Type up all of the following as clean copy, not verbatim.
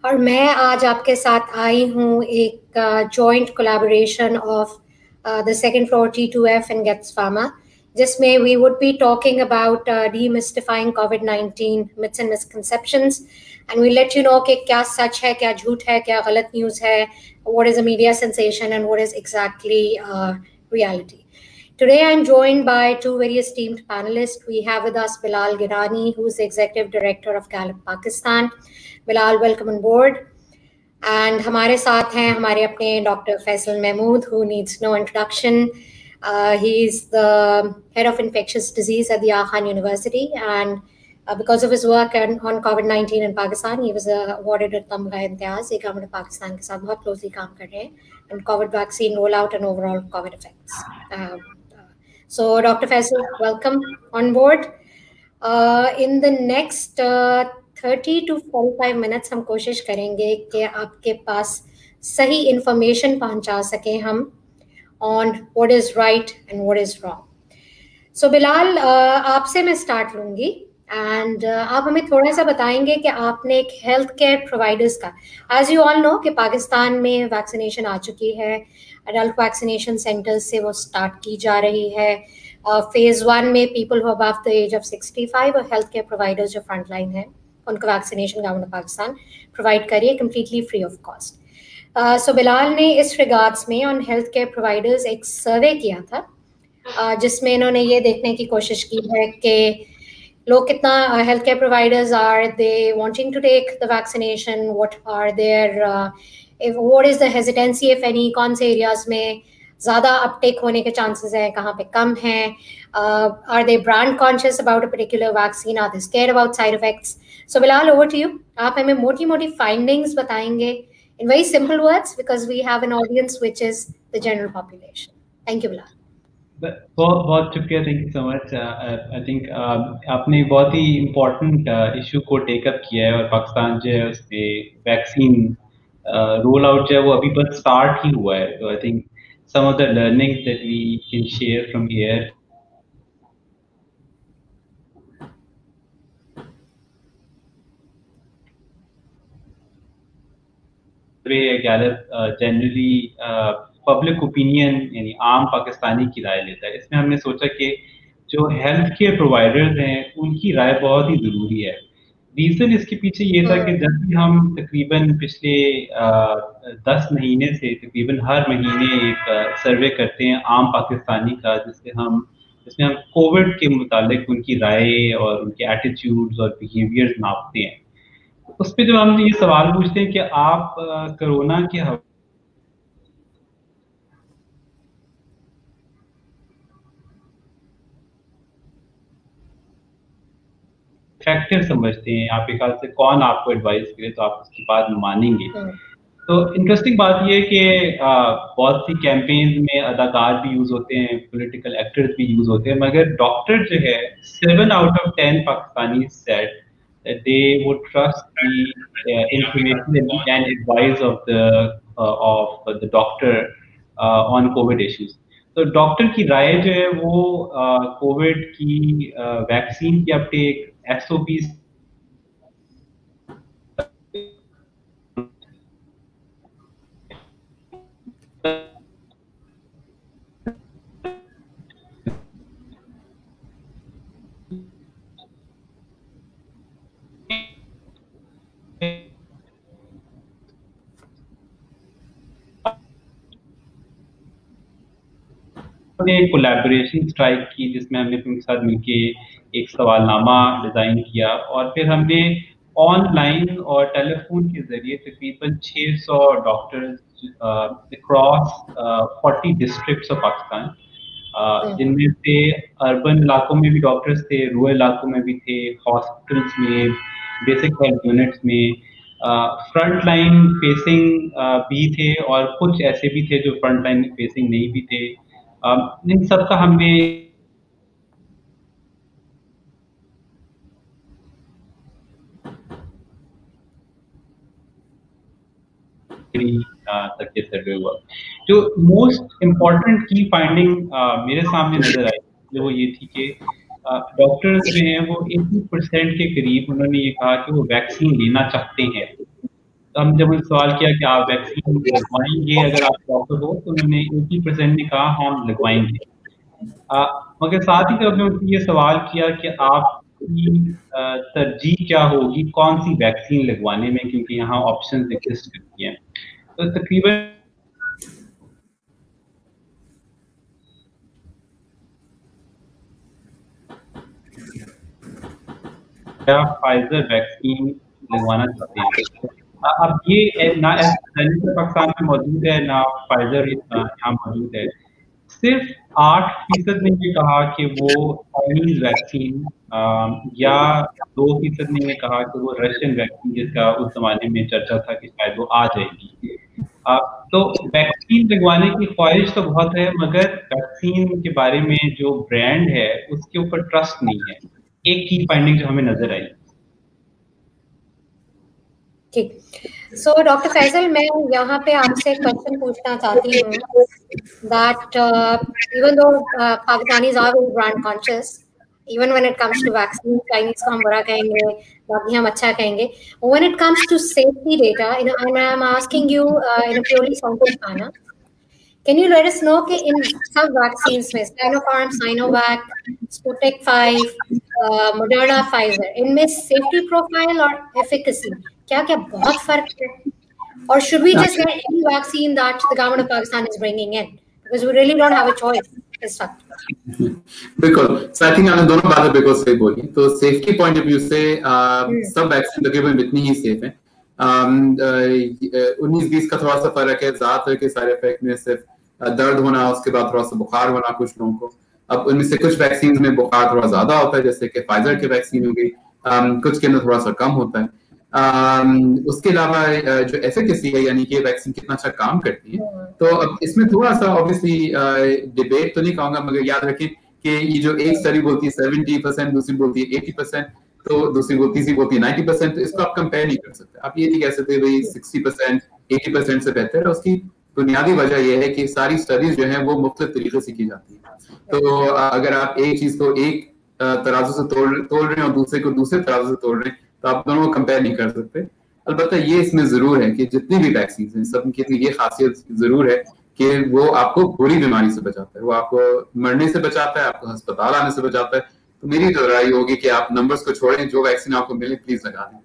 और मैं आज आपके साथ आई हूँ एक joint collaboration of the second floor T2F and Gets Pharma, जिसमें we would be talking about demystifying COVID-19 myths and misconceptions, and we'll let you know कि क्या सच है, क्या झूठ है, क्या गलत न्यूज़ है, what is a media sensation and what is exactly reality. Today, I'm joined by two very esteemed panelists. We have with us Bilal Girani, who is the Executive Director of Gallup Pakistan. Bilal, welcome on board. And हमारे साथ हैं हमारे अपने Dr. Faisal Mahmood, who needs no introduction. He's the Head of Infectious Disease at the Aga Khan University, and because of his work on COVID-19 in Pakistan, he was awarded a Tamga Imtiaz. ये government of Pakistan के साथ बहुत closely काम कर रहे हैं and COVID vaccine rollout and overall COVID effects. So, Dr. Faisal, welcome on board. In the next 30 to 45 minutes, हम कोशिश करेंगे कि आपके पास सही information पहुंचा सकें हम on what is right and what is wrong. So, Bilal, आपसे मैं start लूँगी. And आप हमें थोड़ा सा बताएंगे कि आपने एक हेल्थ केयर प्रोवाइडर्स का, एज यू ऑल नो कि पाकिस्तान में वैक्सीनेशन आ चुकी है, एडल्ट वैक्सीनेशन सेंटर्स से वो स्टार्ट की जा रही है. फेज 1 में people who above the age of 65 और हेल्थ केयर प्रोवाइडर्स जो फ्रंट लाइन है उनको vaccination government of Pakistan provide करिए completely free of cost. So Bilal ने इस रिगार्ड्स में ऑन हेल्थ केयर प्रोवाइडर्स एक सर्वे किया था, जिसमें इन्होंने ये देखने की कोशिश की है कि लोग कितना health care providers are they wanting to take the vaccination, what are there what is the hesitancy if any, कौन से एरियाज में ज़्यादा अपटेक होने के चांसेस हैं, कहाँ पे कम हैं, are they brand conscious about a particular vaccine, are they scared about side effects. So Bilal, over to you. आप हमें मोटी मोटी फाइंडिंग्स बताएंगे in very simple words because we have an audience which is the general population. Thank you, Bilal. बहुत बहुत शुक्रिया, thank you so much. I think आपने बहुत ही इम्पोर्टेंट इशू को टेकअप किया है और पाकिस्तान जो है उसपे वैक्सीन रोल आउट जो है वो अभी बस स्टार्ट ही हुआ है. तो I think some of the learnings that we can share from here. Gallup generally public opinion यानी आम पाकिस्तानी की राय लेता है. इसमें हमने सोचा कि जो हेल्थ केयर प्रोवाइडर्स हैं उनकी राय बहुत ही ज़रूरी है. रीज़न इसके पीछे ये था कि जब भी हम तकरीबन पिछले 10 महीने से तकरीबन हर महीने एक सर्वे करते हैं आम पाकिस्तानी का, जिसमें हम कोविड के मुतालिक उनकी राय और उनके एटीट्यूड्स और बिहेवियर्स नापते हैं. उस पर जब हम ये सवाल पूछते हैं कि आप कोरोना के फैक्टर समझते हैं, आपके ख्याल से कौन आपको एडवाइस करे तो आप उसकी बात मानेंगे. तो इंटरेस्टिंग बात यह है कि बहुत सी कैंपेन्स में अदाकार भी यूज़ होते हैं, पॉलिटिकल एक्टर्स भी यूज़ होते हैं, मगर डॉक्टर जो है 7 out of 10 Pakistani said that they would trust the information and advice of the doctor on COVID issues. तो डॉक्टर की राय जो है वो कोविड की वैक्सीन की अपटेक, SOPs ने कोलैबोरेशन स्ट्राइक की, जिसमें हमने उनके साथ मिलके एक सवालनामा डिज़ाइन किया और फिर हमने ऑनलाइन और टेलीफोन के ज़रिए तकरीबन 600 doctors across 40 districts of Pakistan, जिनमें से अर्बन इलाकों में भी डॉक्टर्स थे, रूरल इलाकों में भी थे, हॉस्पिटल्स में, बेसिक हेल्थ यूनिट्स में, फ्रंट लाइन फेसिंग भी थे और कुछ ऐसे भी थे जो फ्रंट लाइन फेसिंग नहीं भी थे. इन सब का हमने तक के सर्वे हुआ. जो मोस्ट इम्पॉर्टेंट की फाइंडिंग मेरे सामने नजर आई वो ये थी कि डॉक्टर्स जो हैं वो 80% के करीब उन्होंने ये कहा कि वो वैक्सीन लेना चाहते हैं. तो हम जब उन्हें सवाल किया कि आप वैक्सीन लगवाएंगे अगर आप डॉक्टर हो, तो उन्होंने 80% ने कहा हम लगवाएंगे। मगर साथ ही हमने उनसे ये सवाल किया कि आपकी तरजीह क्या होगी कौन सी वैक्सीन लगवाने में, क्योंकि यहाँ ऑप्शन एग्जिस्ट करती हैं। तो तकरीबन फाइजर वैक्सीन लगवाना चाहते हैं। अब ये ना पाकिस्तान में मौजूद है ना फाइजर यहाँ मौजूद है। सिर्फ 8% ने ये कहा कि वो चाइनीज वैक्सीन या 2% ने ये कहा कि वो रशियन वैक्सीन, जिसका उस जमाने में चर्चा था कि शायद वो आ जाएगी। तो वैक्सीन लगवाने की ख्वाहिश तो बहुत है, मगर वैक्सीन के बारे में जो ब्रांड है उसके ऊपर ट्रस्ट नहीं है। एक की फाइंडिंग जो हमें नजर आई। ठीक, सो डॉक्टर फैसल, मैं यहाँ पे आपसे एक क्वेश्चन पूछना चाहती हूँ that even though Pakistanis are very brand conscious, even when it comes to vaccine, Chinese को हम बुरा कहेंगे, बाकी हम अच्छा कहेंगे. When it comes to safety data, and I'm asking you in a purely scientific manner, can you let us know कि in सब vaccines में Sinopharm, Sinovac, Sputnik 5, Moderna, Pfizer, इनमें safety profile और efficacy क्या-क्या बहुत फर्क है? Or should we just get any vaccine that the government of Pakistan is bringing in? Because we really don't have a choice. बिल्कुल, so I think आपने दोनों बातें बिल्कुल सही बोली। तो सेफ्टी पॉइंट ऑफ व्यू से सब वैक्सीन तकरीबन इतनी ही सेफ है। 19-20 का थोड़ा सा फर्क है, ज्यादातर के साइड इफेक्ट में सिर्फ दर्द होना, उसके बाद थोड़ा सा बुखार होना कुछ लोगों को। अब उनमें से कुछ वैक्सीन में बुखार थोड़ा ज्यादा होता है, जैसे कि फाइजर की वैक्सीन हो गई, कुछ के अंदर थोड़ा सा कम होता है। उसके अलावा जो एफिकेसी है, यानी कि वैक्सीन कितना अच्छा काम करती है, तो अब इसमें थोड़ा सा ऑब्वियसली डिबेट तो नहीं कहूंगा, मगर याद रखें कि ये जो एक स्टडी बोलती है 70%, दूसरी बोलती है 80%, तो दूसरी तीसरी बोलती है 90%, तो इसको आप कंपेयर नहीं कर सकते। आप ये नहीं कह सकते भाई 60% 80% से बेहतर है। उसकी बुनियादी वजह यह है कि सारी स्टडीज जो है वो मुख्तलिफ तरीके से की जाती है। तो अगर आप एक चीज को एक तराजू से तोड़ रहे हैं और दूसरे को दूसरे तराजू से तोड़ रहे हैं, तो आप दोनों को कंपेयर नहीं कर सकते। अलबत्ता ये इसमें जरूर है कि जितनी भी वैक्सीन हैं, सब की ये खासियत जरूर है कि वो आपको बुरी बीमारी से बचाता है, वो आपको मरने से बचाता है, आपको अस्पताल आने से बचाता है। तो मेरी तो राय होगी कि आप नंबर्स को छोड़ें, जो वैक्सीन आपको मिले प्लीज लगा दें।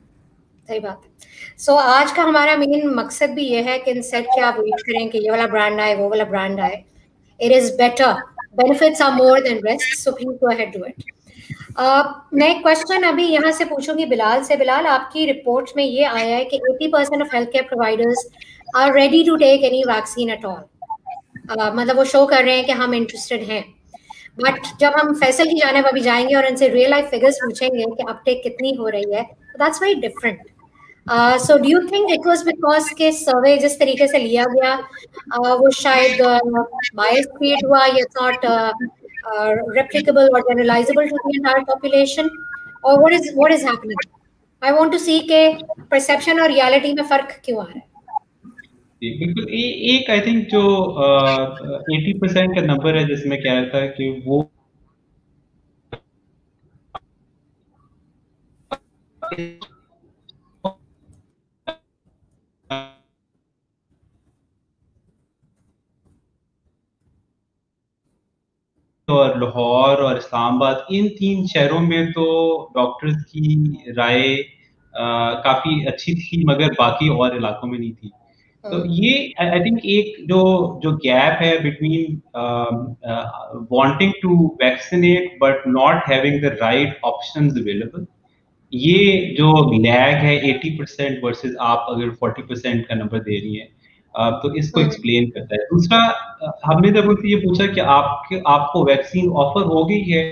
सही बात है। सो आज का हमारा मेन मकसद भी ये है कि इंस्टेड कि आप वेट करें कि ये वाला ब्रांड आए, वो वाला ब्रांड आए, it is better, benefits are more than risk, so please go ahead do it. मैं क्वेश्चन अभी यहाँ से पूछूंगी बिलाल से। बिलाल, आपकी रिपोर्ट में ये आया है कि 80% of health care providers are ready to take any vaccine at all. मतलब वो शो कर रहे हैं कि हम इंटरेस्टेड हैं, बट जब हम फैसल की जानिब अभी जाएंगे और उनसे रियल लाइफ फिगर्स पूछेंगे कि अपटेक कितनी हो रही है, that's very different. So do you think it was because के सर्वे जिस तरीके से लिया गया वो शायद बायस क्रिएट हुआ, या it's not replicable or generalizable to the entire population, or what is happening? I want to see के perception और reality में फर्क क्यों आ रहा है। बिल्कुल, एक आई थिंक जो 80% का नंबर है जिसमें कह रहा था कि वो और लाहौर और इस्लामाबाद, इन 3 शहरों में तो डॉक्टर्स की राय काफी अच्छी थी, मगर बाकी और इलाकों में नहीं थी। तो ये आई थिंक एक जो गैप है between wanting to vaccinate but not having the right options available, ये जो लैग है 80% वर्सेस आप अगर 40% का नंबर दे रही हैं, तो इसको एक्सप्लेन करता है। दूसरा, हमने जब उनसे ये पूछा कि आपको वैक्सीन ऑफर हो गई है,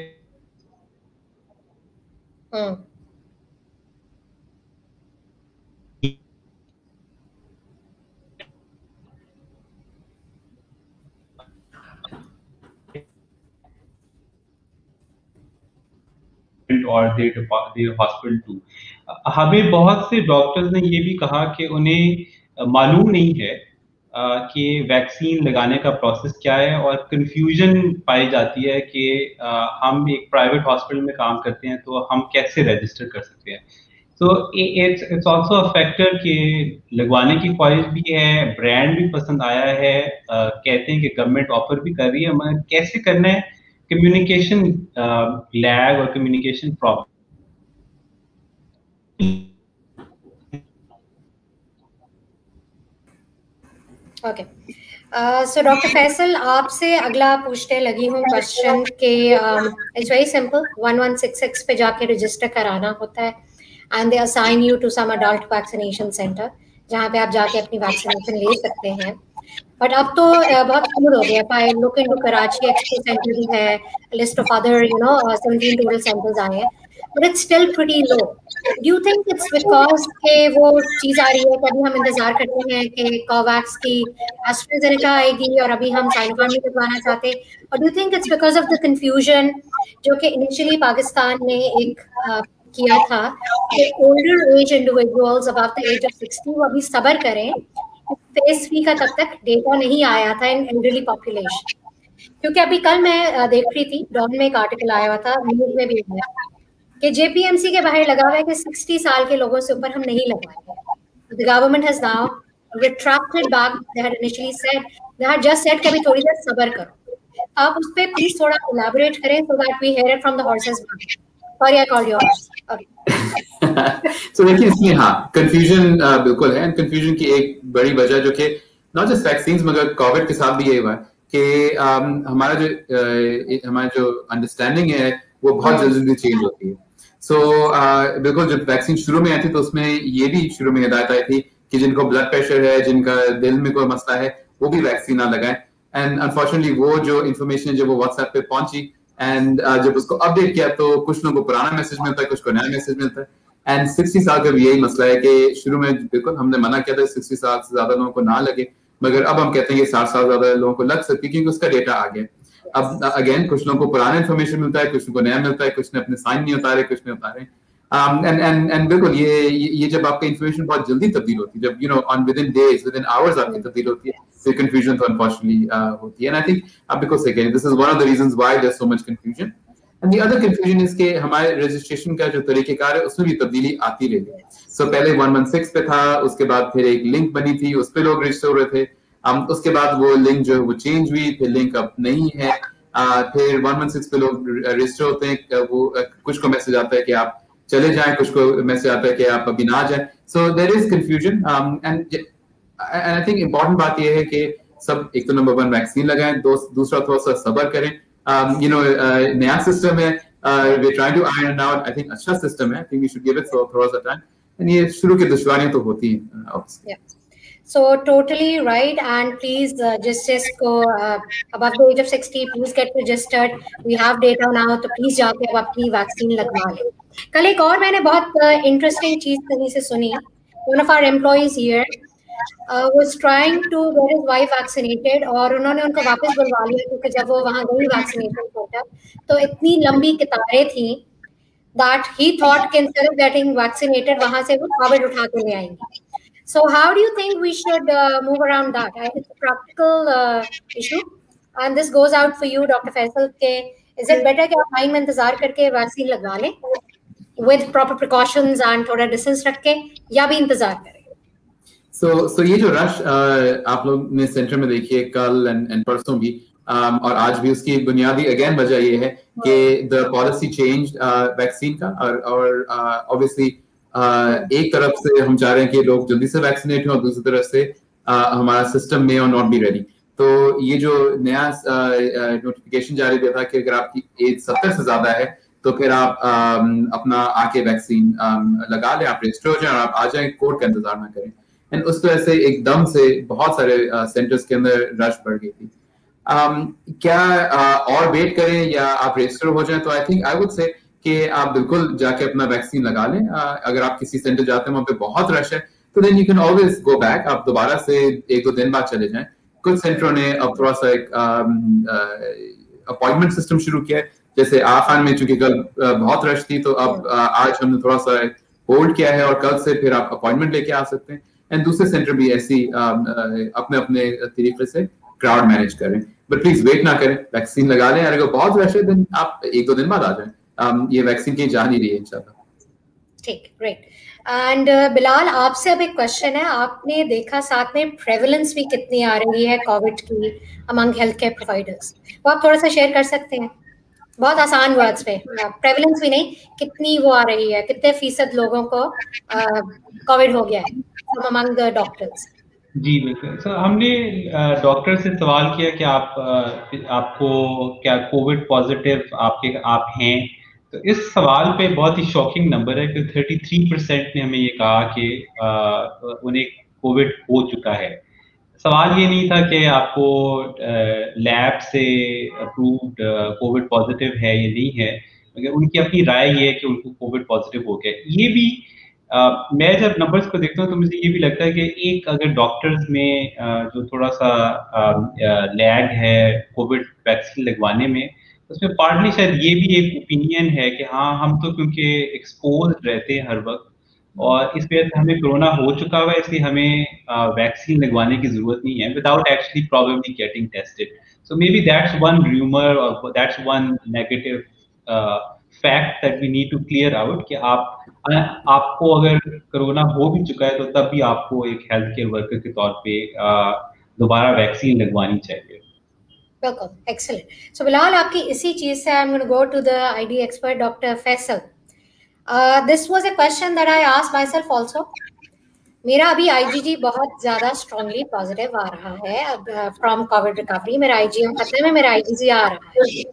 और हॉस्पिटल टू, हमें बहुत से डॉक्टर्स ने ये भी कहा कि उन्हें मालूम नहीं है कि वैक्सीन लगाने का प्रोसेस क्या है, और कंफ्यूजन पाई जाती है कि हम एक प्राइवेट हॉस्पिटल में काम करते हैं तो हम कैसे रजिस्टर कर सकते हैं। So it's also a factor कि लगवाने की ख्वाहिश भी है, ब्रांड भी पसंद आया है, कहते हैं कि गवर्नमेंट ऑफर भी कर रही है, मगर कैसे करना है, कम्युनिकेशन लैग और communication problem. Okay, so doctor Faisal, आपसे अगला पूछने लगी हूँ क्वेश्चन के इट्स वेरी सिंपल, 1166 पे जाके रजिस्टर कराना होता है and they assign you to some adult vaccination center जहाँ पे आप जाके अपनी वैक्सीनेशन ले सकते हैं। बट अब तो बहुत दूर हो गया। I look into Karachi expo centre भी है, list of other 17 total centres आए हैं, but it's still pretty low. Do you think it's because के वो चीज आ रही है कि अभी हम इंतजार करते हैं कि कोवैक्स की एस्ट्राजेनेका आएगी और अभी हम साइनोफार्म नहीं लगवाना चाहते, और do you think it's because of the confusion जो कि इनिशियली पाकिस्तान ने एक किया था कि older age individuals above the age of 60 वो अभी सब्र करें, फेज 3 का तब तक डेटा नहीं आया था इन एल्डरली पॉपुलेशन? क्योंकि अभी कल मैं देख रही थी, डॉन में एक आर्टिकल आया हुआ था, न्यूज में भी आया कि जेपीएमसी के बाहर लगा हुआ है कि 60 साल के लोगों से ऊपर हम नहीं लगवाएंगे। The government has now retracted back, they had initially said, they had just said कि अभी थोड़ी देर सब्र करो। आप उस पे प्लीज थोड़ा इलैबोरेट करें so that we hear it from the horse's mouth. Sorry I called you So देखिए, इसमें हाँ कंफ्यूजन बिल्कुल है, एंड कंफ्यूजन की एक बड़ी वजह जो कि नॉट जस्ट वैक्सीन्स मगर कोविड के साथ भी यही हुआ है कि हमारा जो अंडरस्टैंडिंग है वो बहुत जल्दी चेंज होती है। सो बिल्कुल जब वैक्सीन शुरू में आई थी तो उसमें ये भी शुरू में हिदायत आई थी कि जिनको ब्लड प्रेशर है, जिनका दिल में कोई मसला है, वो भी वैक्सीन ना लगाएं। एंड अनफॉर्चुनेटली वो जो इन्फॉर्मेशन जब वो व्हाट्सएप पे पहुंची एंड जब उसको अपडेट किया तो कुछ लोगों को पुराना मैसेज मिलता है, कुछ को नया मैसेज मिलता है। एंड 60 साल का भी यही मसला है कि शुरू में बिल्कुल हमने मना किया था 60 साल से ज्यादा लोगों को ना लगे, मगर अब हम कहते हैं कि 60 साल ज्यादा लोगों को लग सकती है क्योंकि उसका डेटा आ गया। अब अगेन कुछ लोगों को पुराना इन्फॉर्मेशन मिलता है, कुछ को नया मिलता है, कुछ ने अपने साइन नहीं उतारे, कुछ ने उतारे। एंड बिल्कुल ये जब आपका इन्फॉर्मेशन बहुत जल्दी तब्दील होती है, जब on with in days, with in hours आपकी तब्दील होती है, तो कंफ्यूजन तो अनफॉर्चुनेटली होती है। एंड आई थिंक आप बिल्कुल सही कह रहे हैं, this is one of the reasons why there is so much confusion. And the other confusion is कि हमारे रजिस्ट्रेशन का जो तरीकेकार है उसमें भी तब्दीली आती रही। सो पहले 116 पे था, उसके बाद फिर एक लिंक बनी थी, उस पे लोग रजिस्टर हो रहे थे, उसके बाद वो लिंक जो है वो चेंज हुई, फिर लिंक अब नहीं है, फिर 116 पे लोग रजिस्टर होते हैं, वो कुछ को मैसेज आता है कि आप चले जाएं, कुछ को मैसेज आता है कि आप अभी ना जाएं। So there is confusion and I think important बात यह है कि सब एक तो नंबर 1 वैक्सीन लगाएं, दूसरा थोड़ा सा सब्र करें। नया सिस्टम है, we trying to iron out, I think अच्छा सिस्टम है, I think we should give it थोड़ा सा टाइम। एंड ये शुरू की दुश्वारियां तो होती हैं obviously. So totally right, and please just go above the age of 60, please get registered. We have data now, तो please जाके अब अपनी वैक्सीन लगवा लें। कल एक और मैंने बहुत इंटरेस्टिंग चीज कहीं से सुनी। One of our employees here was trying to get his wife vaccinated, और उन्होंने उनको वापस बुलवा लिया क्योंकि जब वो वहाँ गई वैक्सीनेशन सेंटर तो इतनी लंबी कतारें थी that he thought कि instead of getting vaccinated वहाँ से वो कोविड उठा के ले आएंगे। So how do you think we should move around that? It's a practical issue, and this goes out for you, Dr. Faisal. Is it better कि आप लाइन में इंतजार करके वैक्सीन लगवा लें with proper precautions and थोड़ा distance रख के, या भी इंतजार करें? So ये जो रश आप लोग ने सेंटर में देखिए कल एंड परसों भी और आज भी, उसकी बुनियादी अगेन वजह ये है कि द पॉलिसी चेंज वैक्सीन का, और ऑब्वियसली एक तरफ से हम चाह रहे हैं कि लोग जल्दी से वैक्सीनेट हों और दूसरी तरफ से हमारा सिस्टम में और नॉट बी रेडी। तो ये जो नया नोटिफिकेशन जारी किया था कि अगर आपकी एज 70 से ज्यादा है तो फिर आप अपना आके वैक्सीन लगा लें, आप रजिस्टर हो जाएं और आप आ जाएं, कोर्ट का इंतजार ना करें। एंड उस तरह से एकदम से बहुत सारे सेंटर्स के अंदर रश बढ़ गई थी। क्या और वेट करें या आप रजिस्टर हो जाएं? तो I think I would say कि आप बिल्कुल जाके अपना वैक्सीन लगा लें। अगर आप किसी सेंटर जाते हैं वहां पे बहुत रश है तो then you can always go back, आप दोबारा से 1-2 दिन बाद चले जाएं। कुछ सेंटरों ने अब थोड़ा सा एक अपॉइंटमेंट सिस्टम शुरू किया है, जैसे आफान में चूंकि कल बहुत रश थी तो अब आज हमने थोड़ा सा होल्ड किया है और कल से फिर आप अपॉइंटमेंट लेके आ सकते हैं। एंड दूसरे सेंटर भी ऐसी अपने अपने तरीके से क्राउड मैनेज करें, बट प्लीज वेट ना करें, वैक्सीन लगा लें। अगर बहुत रश है देन आप 1-2 दिन बाद आ जाएं। ये वैक्सीन की जान ही रही है इंशाल्लाह। ठीक, ग्रेट। एंड बिलाल, आपसे अब एक क्वेश्चन है, आपने देखा साथ में प्रेवलेंस भी कितनी आ रही है कोविड की अमंग हेल्थ केयर प्रोवाइडर्स, वो आप थोड़ा सा शेयर कर सकते हैं बहुत आसान वर्ड्स पे? प्रेवलेंस भी नहीं, कितनी वो आ रही है, कितने फीसद लोगों को कोविड हो गया है अमंग द डॉक्टर्स? जी बिल्कुल सर, हमने डॉक्टर से सवाल किया कि आपको क्या कोविड पॉजिटिव आप हैं, तो इस सवाल पे बहुत ही शॉकिंग नंबर है कि 33% ने हमें ये कहा कि उन्हें कोविड हो चुका है। सवाल ये नहीं था कि आपको लैब से अप्रूव्ड कोविड पॉजिटिव है या नहीं है, मगर उनकी अपनी राय ये है कि उनको कोविड पॉजिटिव हो गया। ये भी मैं जब नंबर्स को देखता हूँ तो मुझे ये भी लगता है कि एक अगर डॉक्टर्स में जो थोड़ा सा लैग है कोविड वैक्सीन लगवाने में, उसमें पार्टली शायद ये भी एक ओपिनियन है कि हाँ, हम तो क्योंकि एक्सपोज रहते हैं हर वक्त और इस वजह से हमें कोरोना हो चुका हुआ है, इसलिए हमें वैक्सीन लगवाने की जरूरत नहीं है, without actually probably getting tested. So may be that's one rumour और that's one negative fact that we need to clear out कि आपको अगर कोरोना हो भी चुका है तो तब भी आपको एक हेल्थ केयर वर्कर के तौर पे दोबारा वैक्सीन लगवानी चाहिए। बिल्कुल, एक्सीलेंट। सो बिलाल, आपकी इसी चीज से I am going to go to the ID expert doctor Faisal. This was a question that I asked myself also. मेरा अभी आईजीजी बहुत ज्यादा स्ट्रांगली पॉजिटिव आ रहा है फ्रॉम कोविड रिकवरी। मेरा आईजीएम खत्म है, मेरा आईजीजी आ रहा है।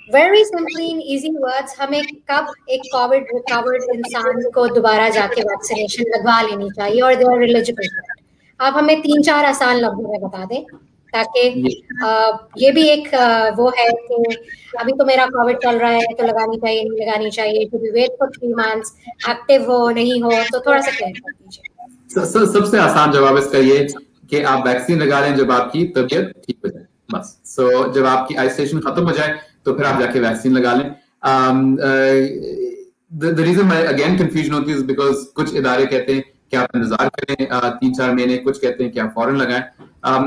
Very simply in easy words, हमें कब एक कोविड रिकवर्ड इंसान को दोबारा जाके वैक्सीनेशन लगवा लेनी चाहिए और देयर एलिजिबल? आप हमें 3-4 आसान लफ्जों में बता दें ताकि ये भी एक वो है कि अभी तो मेरा कोविड चल रहा है तो लगानी चाहिए नहीं लगानी चाहिए, to be wait for 3 months, active हो नहीं हो, तो थोड़ा सा क्लियर कर दीजिए। सबसे आसान जवाब इसका ये कि आप वैक्सीन लगा लें जब आपकी तबीयत ठीक हो जाए, बस। सो जब आपकी आइसोलेशन खत्म हो जाए तो फिर आप जाके वैक्सीन लगा लें। द रीजन मैं अगेन कंफ्यूजन होती है बिकॉज कुछ इदारे कहते हैं कि आप इंतजार करें 3-4 महीने, कुछ कहते हैं कि आप फौरन लगाएं।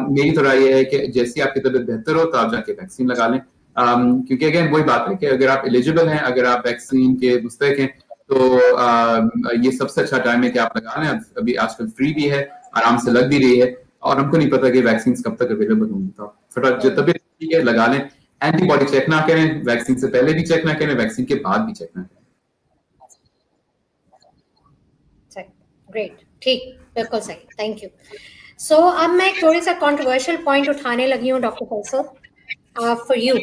मेरी तो राय ये है कि जैसी आपकी तबीयत बेहतर हो तो आप जाके वैक्सीन लगा लें, क्योंकि अगेन वही बात है कि अगर आप एलिजिबल हैं, अगर आप वैक्सीन के मुस्तहक हैं तो ये सबसे अच्छा टाइम है कि आप लगा लें। अभी आजकल फ्री भी है, आराम से लग भी रही है और हमको नहीं पता कि वैक्सीन कब तक अवेलेबल होंगी, तो फटाफट जो तबीयत ठीक है लगा लें। एंटीबॉडी चेक ना करें, वैक्सीन से पहले भी चेक ना करें, वैक्सीन के बाद भी चेक ना करें। ग्रेट, ठीक, बिल्कुल सही, थैंक यू। सो अब मैं थोड़ी सा कंट्रोवर्शियल पॉइंट उठाने लगी हूँ doctor Faisal for you.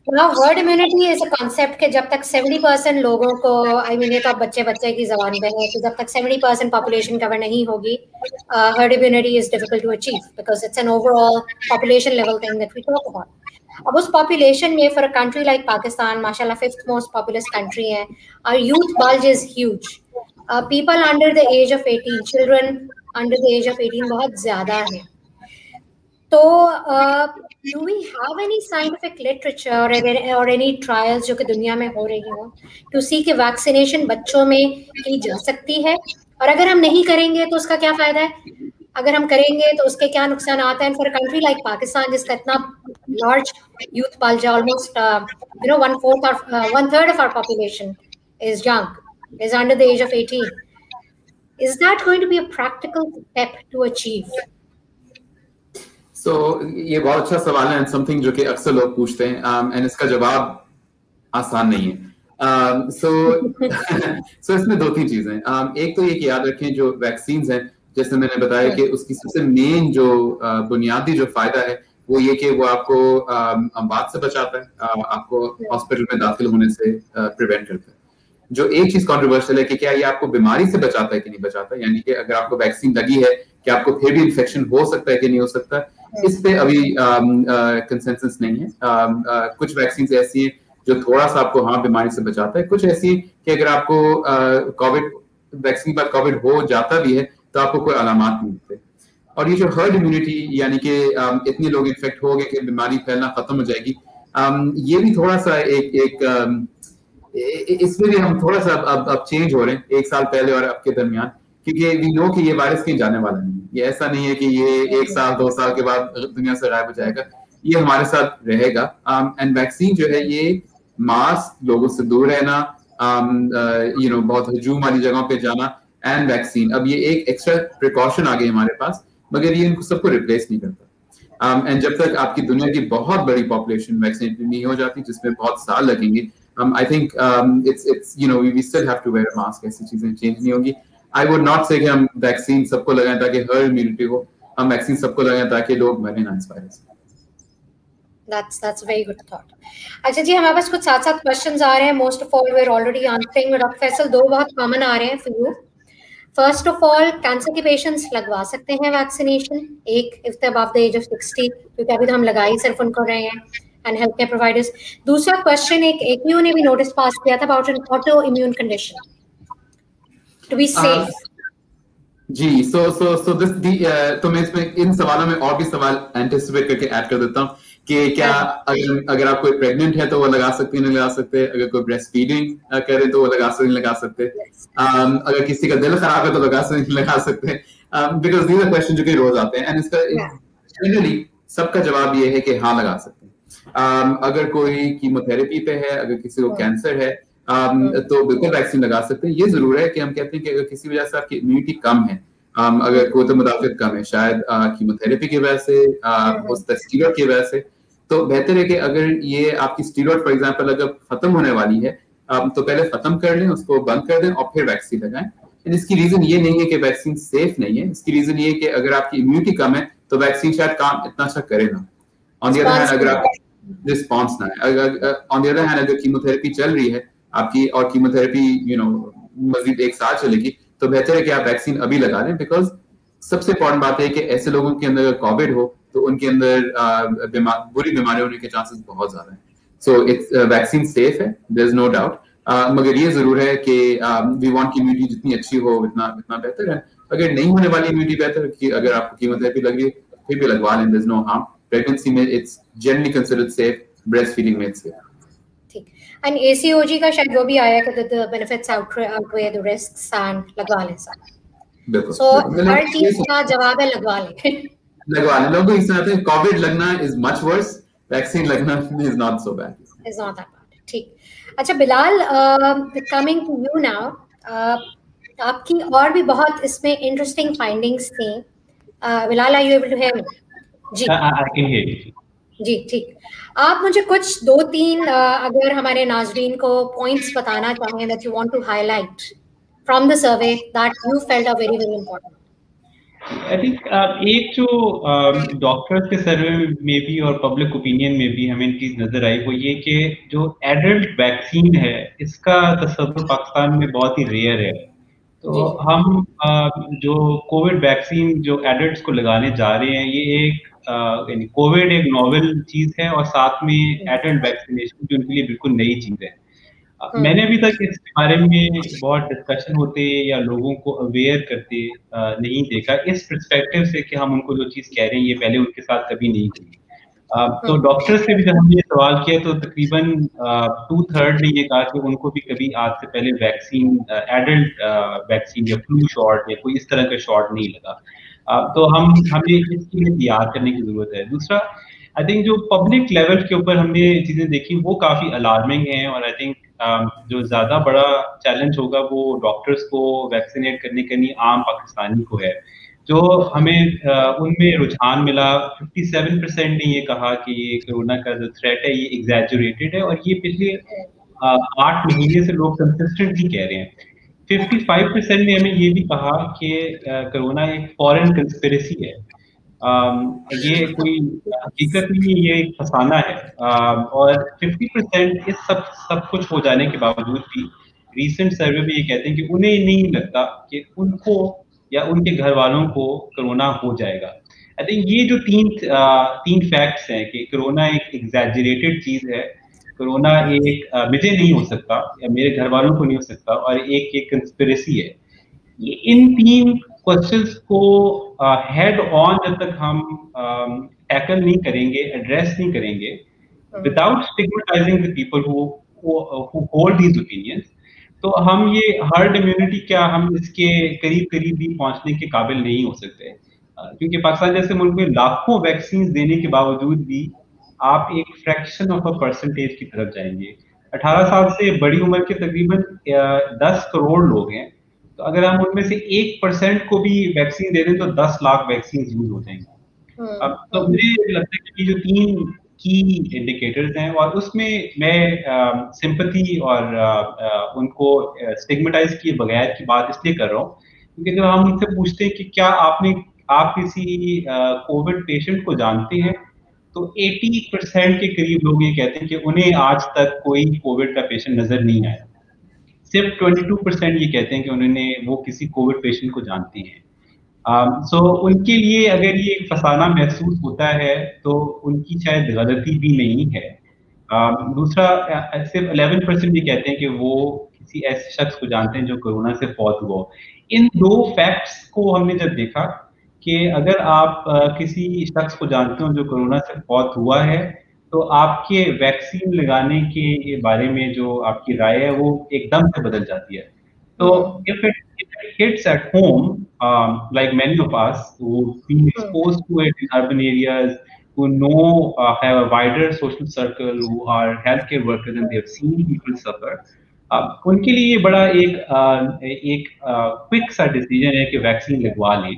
Now heard immunity is a concept कि जब तक 70% लोगों को, आई मीन ये तो अब बच्चे की जबान पे है कि जब तक 70% पॉपुलेशन कवर नहीं होगी, herd immunity is difficult to achieve because it's an overall population level thing that we talk about. अब उस पॉपुलेशन में for a country like Pakistan, माशाल्लाह 5th मोस्ट पॉपुलस कंट्री है, our youth bulge is huge. People under the age of 18, children under the age of 18 बहुत ज्यादा है। तो do we have any scientific literature or any trials जो कि दुनिया में हो रही हो to see कि वैक्सीनेशन बच्चों में की जा सकती है, और अगर हम नहीं करेंगे तो उसका क्या फायदा है, अगर हम करेंगे तो उसके क्या नुकसान आता है? फॉर कंट्री लाइक पाकिस्तान जिसका इतना large youth bulge, almost 1/3 of our population is young, is under the age of 18. Is that going to be a practical step to achieve? So ये बहुत अच्छा सवाल है, समथिंग जो कि अक्सर लोग पूछते हैं, एंड इसका जवाब आसान नहीं है। सो इसमें 2-3 चीजें हैं। एक तो ये कि याद रखें जो वैक्सीन हैं, जैसे मैंने बताया कि उसकी सबसे मेन जो बुनियादी जो फायदा है वो ये कि वो आपको अमवात से बचाता है, आपको हॉस्पिटल में दाखिल होने से प्रिवेंट करता है। जो एक चीज कंट्रोवर्शियल है कि क्या ये आपको बीमारी से बचाता है कि नहीं बचाता, यानी कि अगर आपको वैक्सीन लगी है कि आपको फिर भी इन्फेक्शन हो सकता है कि नहीं हो सकता, इस पे अभी कंसेंसस नहीं है। कुछ वैक्सीन ऐसी हैं जो थोड़ा सा आपको हाँ बीमारी से बचाता है, कुछ ऐसी कि अगर आपको कोविड वैक्सीन के बाद कोविड हो जाता भी है तो आपको कोई अलामात नहीं होते। और ये जो हर्ड इम्यूनिटी यानी कि इतने लोग इन्फेक्ट हो गए कि बीमारी फैलना खत्म हो जाएगी, ये भी थोड़ा सा इसमें भी हम थोड़ा सा अब चेंज हो रहे हैं 1 साल पहले और अब के दरमियान, क्योंकि वी नो कि ये वायरस कहीं जाने वाला नहीं है। ये ऐसा नहीं है कि ये 1 साल 2 साल के बाद दुनिया से गायब हो जाएगा, ये हमारे साथ रहेगा। एंड वैक्सीन जो है ये मास्क, लोगों से दूर रहना, बहुत हजूम वाली जगहों पे जाना एंड वैक्सीन, अब ये एक एक्स्ट्रा प्रिकॉशन आ गई हमारे पास, मगर ये इनको सबको रिप्लेस नहीं करता। एंड जब तक आपकी दुनिया की बहुत बड़ी पॉपुलेशन वैक्सीनेटेड नहीं हो जाती, जिसमें बहुत साल लगेंगे, I think it's we still have to wear a mask, ऐसी चीजें चेंज नहीं होंगी। आई वुड नॉट से कि हम वैक्सीन सबको लगाएं ताकि हर्ड इम्यूनिटी हो, हम वैक्सीन सबको लगाएं ताकि लोग मरे ना इस वायरस से। That's a very good thought. अच्छा जी, हमारे पास कुछ साथ क्वेश्चंस आ रहे हैं. Most of all we're already answering, but doctor Faisal दो बहुत कॉमन आ रहे हैं for you. First of all, cancer के पेशेंट्स लगवा सकते हैं वैक्सीनेशन, एक if they're above the age of 60, क्योंकि अभी तो हम लगा ही सिर्फ उनको रहे हैं, and health care providers. दूसरा क्वेश्चन एक AQ ने भी नोटिस पास किया था about an autoimmune condition to be safe. जी, तो मैं इसमें इन सवालों में और भी सवाल एंटिसिपेट करके ऐड कर देता हूँ कि क्या अगर आप कोई प्रेग्नेंट है तो वो लगा सकते हैं, नहीं लगा सकते, अगर कोई ब्रेस्ट फीडिंग करे तो वो लगा सकते, नहीं लगा सकते, अगर किसी का दिल खराब है तो लगा सकते, नहीं लगा सकते, बिकॉज दीज आर क्वेश्चन जो कि रोज आते हैं, एंड इसका जनरली सबका जवाब ये है कि हाँ लगा सकते हैं। अगर कोई कीमोथेरेपी पे है, अगर किसी को कैंसर है, तो बिल्कुल वैक्सीन लगा सकते हैं। ये जरूर है कि हम कहते हैं कि अगर किसी वजह से आपकी इम्यूनिटी कम है, अगर कोई तो मुदाफियत कम है, शायद कीमोथेरेपी की वजह से, स्टीरॉयड की वजह से, तो बेहतर है कि अगर ये आपकी स्टीरॉयड फॉर एग्जांपल अगर खत्म होने वाली है, तो पहले खत्म कर लें, उसको बंद कर दें और फिर वैक्सीन लगाएं। इसकी रीजन ये नहीं है कि वैक्सीन सेफ नहीं है, इसकी रीजन ये है कि अगर आपकी इम्यूनिटी कम है तो वैक्सीन शायद काम इतना अच्छा करे ना। ऑन द अदर हैंड अगर आप रिस्पॉन्स ना है, ऑन द अदर हैंड अगर कीमोथेरेपी चल रही है आपकी और कीमोथेरेपी मजीद 1 साल चलेगी, तो बेहतर है कि आप वैक्सीन अभी लगा लें, बिकॉज सबसे इंपॉर्टेंट बात है कि ऐसे लोगों के अंदर अगर कोविड हो तो उनके अंदर बुरी बीमारी होने के चांसेस बहुत ज्यादा हैं। सो इट्स वैक्सीन सेफ है, देयर इज नो डाउट, मगर ये जरूर है कि वी वांट की इम्यूनिटी जितनी अच्छी हो उतना बेहतर है। अगर नहीं होने वाली इम्यूनिटी बेहतर कि अगर आपको कीमोथेरेपी लग रही है फिर भी लगवा लें, there is no harm. Pregnancy में it's generally considered safe, breast feeding में इट्स सेफ। ठीक, एंड ACOG का शायद वो भी आया कि the benefits outweigh the risks and लगवा लें सब। बिल्कुल, सो हर चीज का जवाब है लगवा लें। लगवा लें, लोगों इस तरह से कोविड लगना इज मच वर्स, वैक्सीन लगना is not so bad, is not that bad. ठीक, अच्छा Bilal, coming to you now, आपकी और भी बहुत इसमें इंटरेस्टिंग फाइंडिंग्स थी। Bilal, are you able to hear me? जी, आई कैन हियर यू जी। ठीक, आप मुझे कुछ 2-3 अगर हमारे नाजरीन को पॉइंट्स बताना चाहें that you want to highlight from the survey that you felt are very very important. I think एक जो डॉक्टर्स के सर्वे में भी और पब्लिक ओपिनियन में भी हमें चीज नजर आई, वो ये कि जो एडल्ट वैक्सीन है इसका तसव्वुर पाकिस्तान में बहुत ही रेयर है। तो हम जो कोविड वैक्सीन जो एडल्ट्स को लगाने जा रहे हैं, ये एक यानी कोविड एक नॉवेल चीज है और साथ में एडल्ट वैक्सीनेशन जो उनके लिए बिल्कुल नई चीज है। मैंने अभी तक इस बारे में बहुत डिस्कशन होते या लोगों को अवेयर करते नहीं देखा इस पर्सपेक्टिव से कि हम उनको जो चीज कह रहे हैं ये पहले उनके साथ कभी नहीं हुई। तो डॉक्टर से भी जब हमने सवाल किया तो तकरीबन 2/3 ने ये कहा कि उनको भी कभी आज से पहले वैक्सीन, एडल्ट वैक्सीन या फ्लू शॉट या कोई इस तरह का शॉट नहीं लगा। तो हमें इसके लिए तैयार करने की जरूरत है। दूसरा, आई थिंक जो पब्लिक लेवल के ऊपर हमने चीजें देखी वो काफी अलार्मिंग है, और आई थिंक जो ज्यादा बड़ा चैलेंज होगा वो डॉक्टर्स को वैक्सीनेट करने के लिए आम पाकिस्तानी को है। जो हमें उनमें रुझान मिला, 57% ने ये कहा कि ये कोरोना का जो थ्रेट है ये एग्जैजुरेटेड है, और ये पिछले 8 महीने से लोग कंसिस्टेंटली कह रहे हैं। 55% ने हमें ये भी कहा कि कोरोना एक फॉरेन कंस्पिरेसी है, ये कोई हकीकत नहीं है, ये एक फसाना है। और 50% इस सब कुछ हो जाने के बावजूद भी रीसेंट सर्वे में ये कहते हैं कि उन्हें नहीं लगता कि उनको या उनके घर वालों को कोरोना हो जाएगा। आई थिंक ये जो तीन फैक्ट्स हैं कि कोरोना एक एग्जैजरेटेड चीज है, कोरोना एक मुझे नहीं हो सकता या मेरे घर वालों को नहीं हो सकता, और एक कंस्पिरेसी है। ये इन 3 क्वेश्चंस को हेड ऑन जब तक हम टैकल नहीं करेंगे, एड्रेस नहीं करेंगे, without stigmatizing the people who hold these opinions, तो हम ये हर्ड इम्यूनिटी क्या हम इसके करीब भी पहुंचने के काबिल नहीं हो सकते। क्योंकि पाकिस्तान जैसे मुल्क में लाखों वैक्सीन देने के बावजूद भी आप एक फ्रैक्शन ऑफ अ परसेंटेज की तरफ जाएंगे। 18 साल से बड़ी उम्र के तकरीबन 10 करोड़ लोग हैं, तो अगर हम उनमें से 1% को भी वैक्सीन दे दें तो 10 लाख वैक्सीन यूज हो जाएंगी। अब तो मुझे लगता है कि जो 3 की इंडिकेटर्स हैं, और उसमें मैं सिंपैथी और उनको स्टिग्मेटाइज किए बगैर की बात इसलिए कर रहा हूँ क्योंकि जब हम उनसे पूछते हैं कि क्या आप किसी कोविड पेशेंट को जानते हैं, तो 80% के करीब लोग ये कहते हैं कि उन्हें आज तक कोई कोविड का पेशेंट नजर नहीं आया। सिर्फ 22% ये कहते हैं कि वो किसी कोविड पेशेंट को जानते हैं। सो उनके लिए अगर ये फसाना महसूस होता है तो उनकी शायद गलती भी नहीं है। दूसरा, सिर्फ 11% ये कहते हैं कि वो किसी ऐसे शख्स को जानते हैं जो कोरोना से फौत हुआ। इन 2 फैक्ट्स को हमने जब देखा कि अगर आप किसी शख्स को जानते हो जो कोरोना से फौत हुआ है, तो आपके वैक्सीन लगाने के बारे में जो आपकी राय है वो एकदम से बदल जाती है। So if it hits at home, like many of us who've been exposed to it in urban areas, who have a wider social circle, who are healthcare workers and they have seen people suffer, उनके लिए ये बड़ा एक quick सा decision है कि vaccine लगवा लें।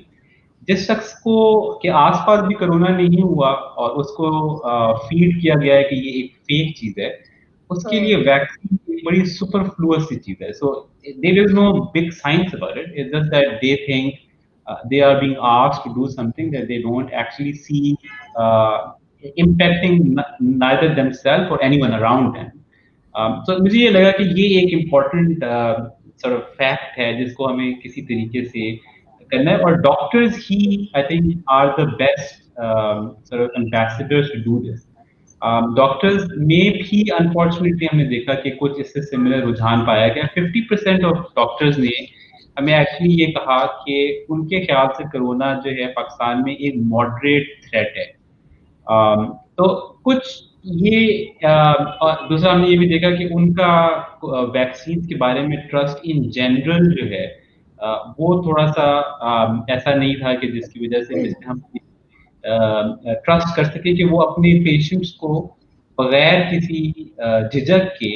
जिस शख्स को के आसपास भी कोरोना नहीं हुआ और उसको फीड किया गया है कि ये एक फेक चीज है, उसके लिए वैक्सीन एक बड़ी सुपरफ्लुअस सी चीज है। So there is no big science about it, it's just that they think they are being asked to do something that they don't actually see impacting neither themselves or anyone around them. So मुझे ये लगा कि ये एक important sort of fact है जिसको हमें किसी तरीके से करना है, और डॉक्टर्स ही I think are the best sort of ambassadors to do this. Doctors में भी अनफॉर्चुनेटली हमने देखा कि कुछ इससे सिमिलर रुझान पाया गया। 50% ऑफ डॉक्टर्स ने हमें एक्चुअली ये कहा कि उनके ख्याल से कोरोना जो है पाकिस्तान में एक मॉडरेट थ्रेट है। तो कुछ ये दूसरा हमने ये भी देखा कि उनका वैक्सीन के बारे में ट्रस्ट इन जनरल जो है वो थोड़ा सा ऐसा नहीं था कि जिसकी वजह से हम ट्रस्ट कर सके कि वो अपने पेशेंट्स को बगैर किसी झिझक के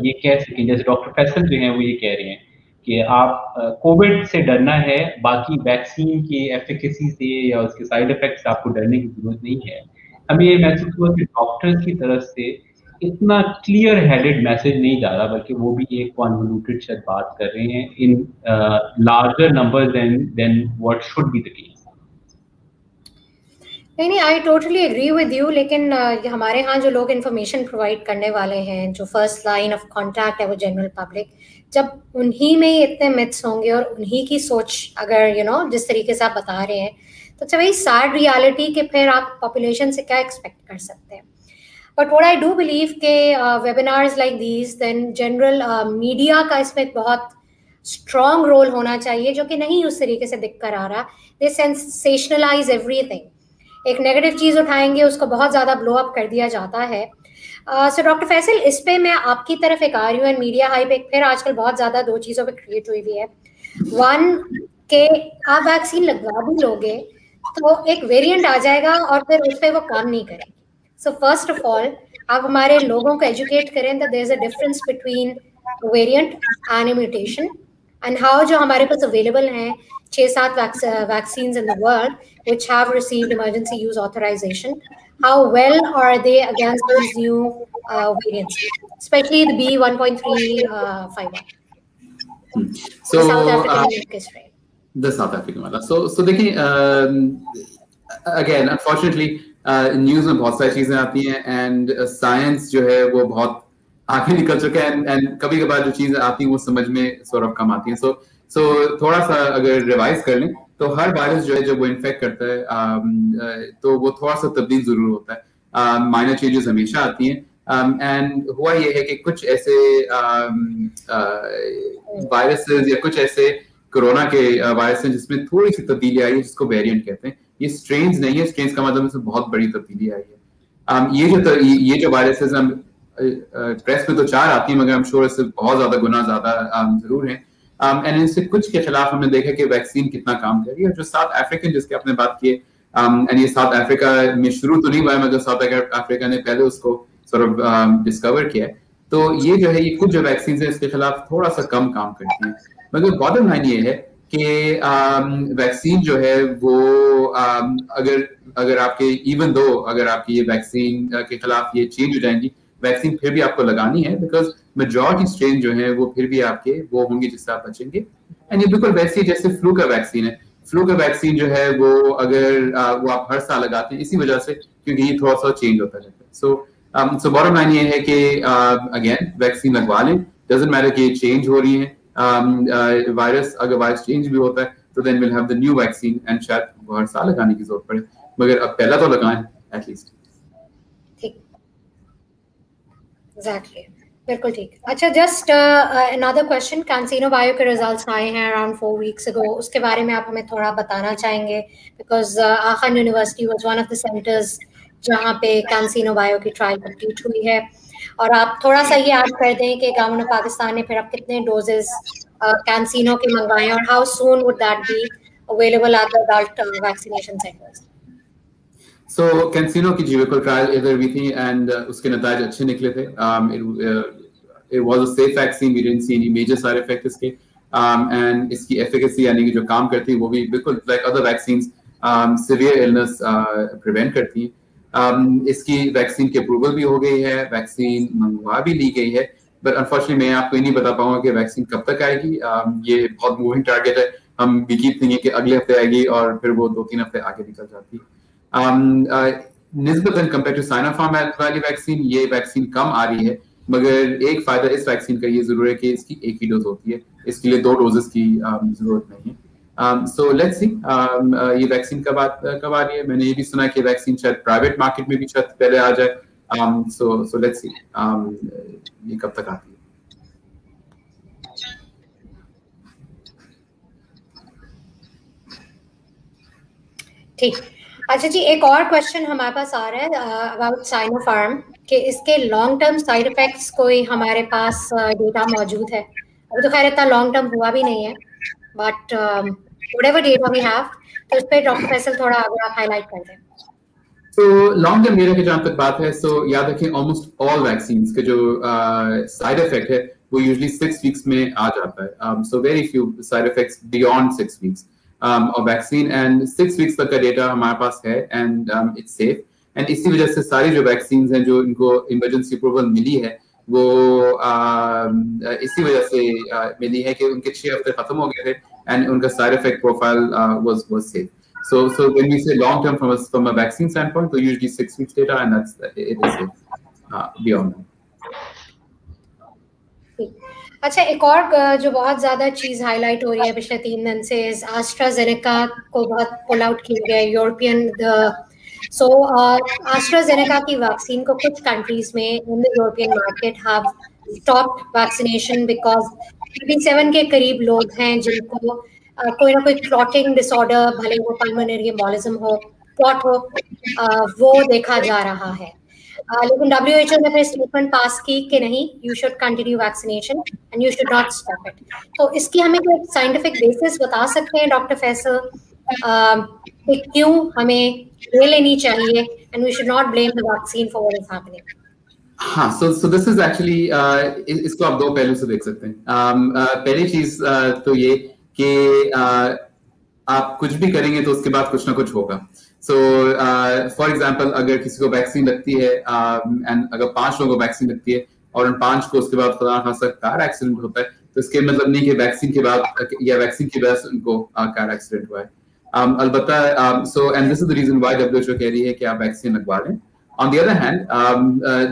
ये कह सकें, जैसे डॉक्टर फैसल जो हैं वो ये कह रहे हैं कि आप कोविड से डरना है, बाकी वैक्सीन की एफिकेसी से या उसके साइड इफेक्ट से आपको डरने की जरूरत नहीं है। हमें ये महसूस हुआ कि डॉक्टर्स की तरफ से इतना क्लियर हेडेड मैसेज नहीं जा रहा, बल्कि वो भी एक कॉन्वोल्यूटेड शायद बात कर रहे हैं in larger number than what should be the case. नहीं, I totally agree with you, लेकिन हमारे यहाँ जो लोग इन्फॉर्मेशन प्रोवाइड करने वाले हैं, जो फर्स्ट लाइन ऑफ कांटेक्ट है वो जनरल पब्लिक, जब उन्हीं में इतने मिथ्स होंगे और उन्हीं की सोच अगर जिस तरीके से आप बता रहे हैं, तो it's a very sad reality कि फिर आप पॉपुलेशन से क्या एक्सपेक्ट कर सकते हैं। But what I do believe के webinars like these, then general media का इसमें एक बहुत स्ट्रॉन्ग रोल होना चाहिए, जो कि नहीं उस तरीके से दिख कर आ रहा। दे सेंसेशनलाइज एवरीथिंग, एक नेगेटिव चीज उठाएंगे उसको बहुत ज्यादा ब्लो अप कर दिया जाता है। सो डॉक्टर फैसल, इस पे मैं आपकी तरफ एक आ रही हूँ। मीडिया हाइप एक फिर आजकल बहुत ज्यादा 2 चीजों पे क्रिएट हुई है। वन के आप वैक्सीन लगवा भी लोगे तो एक वेरिएंट आ जाएगा और फिर उस पर वो काम नहीं करेगी। सो फर्स्ट ऑफ ऑल आप हमारे लोगों को एजुकेट करें that there is a difference between variant and mutation, and how जो हमारे पास अवेलेबल हैं 6-7 vaccines in the world which have received emergency use authorization, how well are they against these new variants, especially the B.1.351? So South African strain. The South African वाला. So देखिए, again unfortunately news में बहुत सारी चीजें आती हैं and science जो है वो बहुत आगे निकल चुका है, एंड कभी कभार जो चीजें आती हैं वो समझ में सॉर्ट ऑफ कम आती हैं। सो थोड़ा सा अगर रिवाइज कर लें तो हर वायरस जो है जब वो इन्फेक्ट करता है तो वो थोड़ा सा तब्दील जरूर होता है, माइनर चेंजेस हमेशा आती हैं। एंड हुआ ये है कि कुछ ऐसे वायरसेस या कुछ ऐसे कोरोना के वायरस हैं जिसमें थोड़ी सी तब्दीली आई है, जिसको वेरिएंट कहते हैं। ये स्ट्रेन्स नहीं है, स्ट्रेन्स का मतलब इसमें बहुत बड़ी तब्दीली आई है। ये जो वायरसेस हम प्रेस में तो 4 आती हैं, मगर हम श्योर इससे बहुत ज्यादा गुना ज्यादा जरूर हैं। एंड इनसे कुछ के खिलाफ हमने देखा कि वैक्सीन कितना काम कर रही है। जो साउथ अफ्रीकन जिसकी आपने बात की, एंड ये साउथ अफ्रीका में शुरू तो नहीं हुआ है, मगर साउथ अफ्रीका ने पहले उसको सॉर्ट ऑफ डिस्कवर किया है। तो ये जो है, ये कुछ जो वैक्सीन है इसके खिलाफ थोड़ा सा कम काम करती हैं। मगर बॉटम लाइन ये है कि वैक्सीन जो है वो अगर आपके इवन दो अगर आपकी ये वैक्सीन के खिलाफ ये चेंज हो जाएंगी, वैक्सीन फिर भी आपको लगानी है, बिकॉज मेजॉरिटी स्ट्रेन जो है वो फिर भी आपके वो होंगे जिससे आप बचेंगे। एंड ये बिल्कुल वैसे जैसे फ्लू का वैक्सीन है। फ्लू का वैक्सीन जो है वो अगर वो आप हर साल लगाते हैं इसी वजह से, क्योंकि ये थोड़ा सा चेंज होता रहता है। सो बॉटम लाइन ये है कि अगेन वैक्सीन लगवा लें, डजंट मैटर कि चेंज हो रही है वायरस, अगर वायरस चेंज भी होता है तो then will have the new vaccine, and शायद वो हर साल लगाने की जरूरत पड़े, मगर अब पहला तो लगाएं एटलीस्ट। ठीक, एग्जैक्टली, बिल्कुल ठीक। अच्छा, just another question, CanSino bio के रिजल्ट्स आए हैं अराउंड 4 weeks ago, उसके बारे में आप हमें थोड़ा बताना चाहेंगे? Because Aga Khan university was one of the centres जहाँ पे कैंसिनो बायो की ट्रायल कंप्लीट हुई है, और आप थोड़ा सा ये याद कर दें कि गवर्नमेंट ऑफ पाकिस्तान ने फिर अब कितने डोजेस कैंसिनो के मंगवाए और how soon would that be available at the adult vaccination centres? So CanSino की जीवेकल ट्रायल इधर भी थी एंड उसके नतीजे अच्छे निकले थे। It was a safe vaccine, we didn't see any major side effect इसके, and इसकी efficacy यानी कि जो काम करती है वो भी बिल्कुल like other vaccines severe illness prevent करती है। इसकी वैक्सीन की अप्रूवल भी हो गई है, वैक्सीन मंगवा भी ली गई है, बट अनफॉर्चुनेटली मैं आपको ये नहीं बता पाऊंगा कि वैक्सीन कब तक आएगी। ये बहुत मूविंग टारगेट है, हम भी कीप थिंकिंग कि अगले हफ्ते आएगी और फिर वो 2-3 हफ्ते आगे निकल जाती है। निस्बतन कंपेयर टू साइनोफार्म वाली वैक्सीन ये वैक्सीन कम आ रही है, मगर एक फायदा इस वैक्सीन का ये जरूर है कि इसकी एक ही डोज होती है, इसके लिए 2 डोजेस की जरूरत नहीं है। सो लेट्स सी ये वैक्सीन कब आ रही है। मैंने ये भी सुना कि वैक्सीन शायद प्राइवेट मार्केट में भी शायद पहले आ जाए। सो लेट्स सी ये कब तक आती है। ठीक, अच्छा जी, एक और क्वेश्चन हमारे पास आ रहा है अबाउट साइनोफार्म कि इसके लॉन्ग टर्म साइड इफेक्ट्स कोई हमारे पास डेटा मौजूद है? अभी तो खैर इतना लॉन्ग टर्म हुआ भी नहीं है, but whatever data we have, तो उस पे डॉक्टर फैसल थोड़ा अगर आप हाईलाइट कर दें। तो लॉन्ग टर्म डेटा की जहां तक बात है, सो याद रखें ऑलमोस्ट ऑल वैक्सीन्स के जो साइड इफेक्ट है वो यूजुअली 6 वीक्स में आ जाता है। So very few side effects beyond 6 weeks of vaccine, and 6 weeks तक का डेटा हमारे पास है, and it's safe, and इसी वजह से सारी जो वैक्सीन्स हैं जो इनको इमरजेंसी अप्रूवल मिली है वो इसी वजह से मिली है कि उनके 6 हफ्ते खत्म हो गए थे and उनका side effect profile was safe. So when we say long term from a vaccine standpoint, so usually 6 weeks data, and it is safe beyond that. अच्छा, एक और जो बहुत ज्यादा चीज हाईलाइट हो रही है पिछले 3 दिन से, एस्ट्राजेनेका को बहुत पुल आउट किया गया है यूरोपियन। सो एस्ट्राजेनेका की वैक्सीन को कुछ कंट्रीज में in the European market have stopped vaccination because 37 के करीब लोग हैं जिनको कोई ना कोई क्लॉटिंग डिसऑर्डर, भले वो पल्मोनरी एम्बोलिज्म हो, क्लॉट हो, वो देखा जा रहा है। लेकिन WHO ने फिर स्टेटमेंट पास की कि नहीं, you should continue vaccination and you should not stop it. तो इसकी हमें कोई साइंटिफिक बेसिस बता सकते हैं डॉक्टर फैसल कि क्यों हमें ले लेनी चाहिए and we should not blame the vaccine for what is happening? हाँ, so this is actually इसको आप 2 पहलू से देख सकते हैं। पहली चीज तो ये कि आप कुछ भी करेंगे तो उसके बाद कुछ ना कुछ होगा। सो फॉर एग्जाम्पल अगर किसी को वैक्सीन लगती है एंड अगर 5 लोगों को वैक्सीन लगती है और उन 5 को उसके बाद खुदा खासा कार एक्सीडेंट होता है, तो इसके मतलब नहीं कि वैक्सीन के बाद या वैक्सीन की वजह से उनको कार एक्सीडेंट हुआ है। अलबत्ता so and this is the reason why WHO कह रही है कि आप वैक्सीन लगवा लें। On the other hand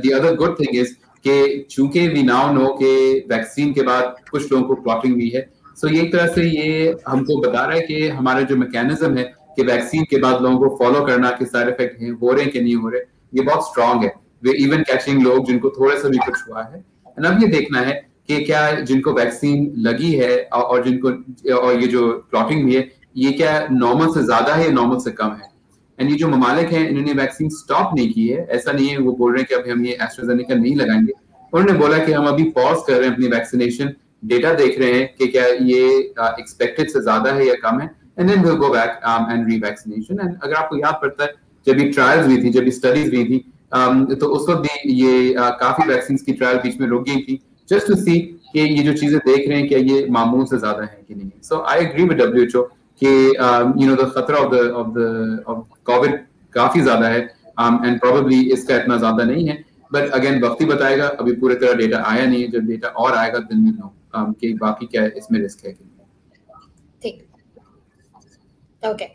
the other good thing is कि चूंकि वी नाउ नो कि वैक्सीन के बाद कुछ लोगों को क्लॉटिंग हुई है, सो ये एक तरह से ये हमको बता रहा है कि हमारा जो मैकेनिज्म है कि वैक्सीन के बाद लोगों को फॉलो करना कि साइड इफेक्ट हैं हो रहे हैं कि नहीं हो रहे, ये बहुत स्ट्रांग है। वे इवन कैचिंग लोग जिनको थोड़ा सा भी कुछ हुआ है। एंड अब ये देखना है कि क्या जिनको वैक्सीन लगी है और जिनको और ये जो क्लॉटिंग हुई है ये क्या नॉर्मल से ज्यादा है या नॉर्मल से कम है। एंड ये जो ममालिक हैं इन्होंने वैक्सीन स्टॉप नहीं की है, ऐसा नहीं है वो बोल रहे हैं कि अभी हम ये एस्ट्राजेनेका नहीं लगाएंगे। उन्होंने बोला कि हम अभी पॉज कर रहे हैं अपनी वैक्सीनेशन, डेटा देख रहे हैं कि क्या ये एक्सपेक्टेड से ज्यादा है या कम है, and then we'll go back and revaccination. And अगर आपको याद पड़ता है जब ये ट्रायल्स हुई थी, जब ये स्टडीज हुई थी, तो उस वक्त भी ये काफी वैक्सीन की ट्रायल बीच में रुक गई थी, जस्ट टू सी कि ये जो चीजें देख रहे हैं क्या ये मामूल से ज्यादा है कि नहीं। सो आई एग्री विद WHO कि द खतरा ऑफ कोविड काफी ज्यादा है, एंड प्रोबेबली इसका इतना ज्यादा नहीं है, बट अगेन वक्त ही बताएगा, अभी पूरे तरह डेटा आया नहीं है, जब डेटा और आएगा दिन में नो कि बाकी क्या इसमें रिस्क है कि नहीं। ठीक, ओके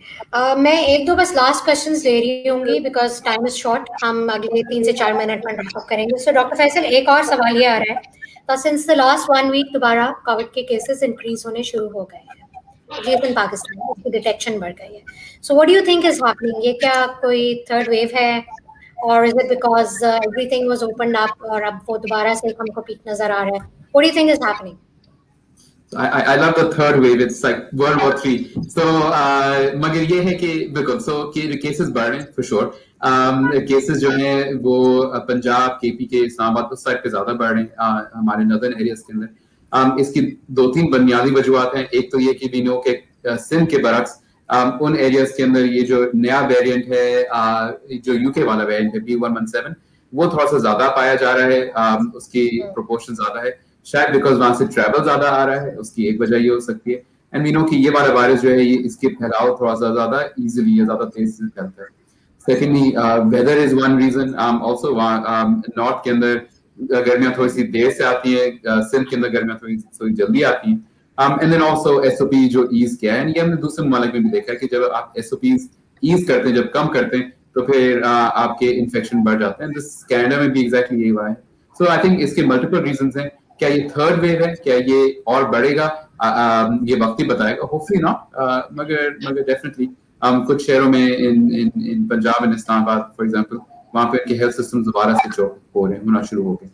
मैं एक दो बस लास्ट क्वेश्चंस ले रही होंगी बिकॉज टाइम इज शॉर्ट, हम अगले 3 से 4 मिनट में रैप अप करेंगे। सो डॉक्टर फैसल, एक और सवाल ये आ रहा है, तो सिंस द लास्ट 1 वीक दोबारा कोविड के केसेस इंक्रीज होने शुरू हो गए हैं जी इन पाकिस्तान, उसकी डिटेक्शन बढ़ गई है। So what do you think is happening? ये क्या कोई थर्ड वेव है, और is it because everything was opened up और अब वो दोबारा से हमको पीक नजर आ रहा है? What do you think is happening? I love the third wave. It's like World War III. So मगर ये है कि बिल्कुल केसेस बढ़ रहे हैं for sure. केसेस जो हैं वो पंजाब, KP के इस्लामाबाद उस साइड पे ज्यादा बढ़ रहे हैं हमारे नदर्न एरियाज के अंदर। इसकी 2-3 बुनियादी वजूहत हैं। एक तो ये कि वी नो के सिंध के बरक्स उन एरियाज के अंदर ये जो नया वेरिएंट है, जो UK वाला वेरिएंट है B.1.1.7, वो थोड़ा सा ज्यादा पाया जा रहा है, उसकी प्रोपोर्शन ज्यादा है, शायद बिकॉज वहां से ट्रैवल ज्यादा आ रहा है, उसकी एक वजह ये हो सकती है। एंड वी नो कि ये वाला वायरस जो है ये इसके फैलाव थोड़ा सा ज्यादा इजीली या ज्यादा तेज से फैलता है। Secondly weather is one reason, also north के अंदर गर्मियां थोड़ी सी देर से आती है, सिंध के अंदर गर्मियां थोड़ी जल्दी आती हैं, एंड देन ऑल्सो SOP जो ईज किया है, ये हमने दूसरे ममालिक में भी देखा है कि जब आप SOPs ईज करते हैं, जब कम करते हैं तो फिर आपके इन्फेक्शन बढ़ जाते हैं। कनाडा में भी एग्जैक्टली यही हुआ है। सो आई थिंक इसके मल्टीपल रीजंस हैं। क्या ये थर्ड वेव है, क्या ये और बढ़ेगा, ये वक्त ही बताएगा, होपफुली नॉट, मगर डेफिनेटली कुछ शहरों में in Punjab and Islamabad for example, वहां पे के हेल्थ सिस्टम दोबारा से चौक हो रहे हैं, होना शुरू हो गए।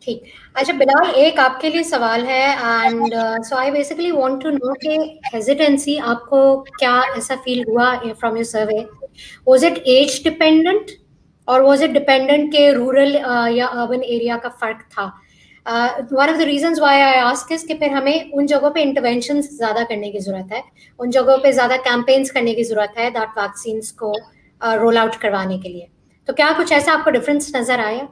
ठीक, अच्छा बिलाल, एक आपके लिए सवाल है, and so I basically want to know कि हेजिटेंसी आपको क्या ऐसा फील हुआ from your survey? Was it age dependent और वाज इट डिपेंडेंट के रूरल या अर्बन एरिया का फर्क था? One of the reasons why I ask is कि फिर हमें उन जगहों पे इंटरवेंशन ज्यादा करने की जरूरत है, उन जगहों पे ज्यादा कैंपेन्स करने की जरूरत है दैट वैक्सीन्स को रोल आउट करवाने के लिए। तो क्या कुछ ऐसा आपको डिफरेंस नजर आया?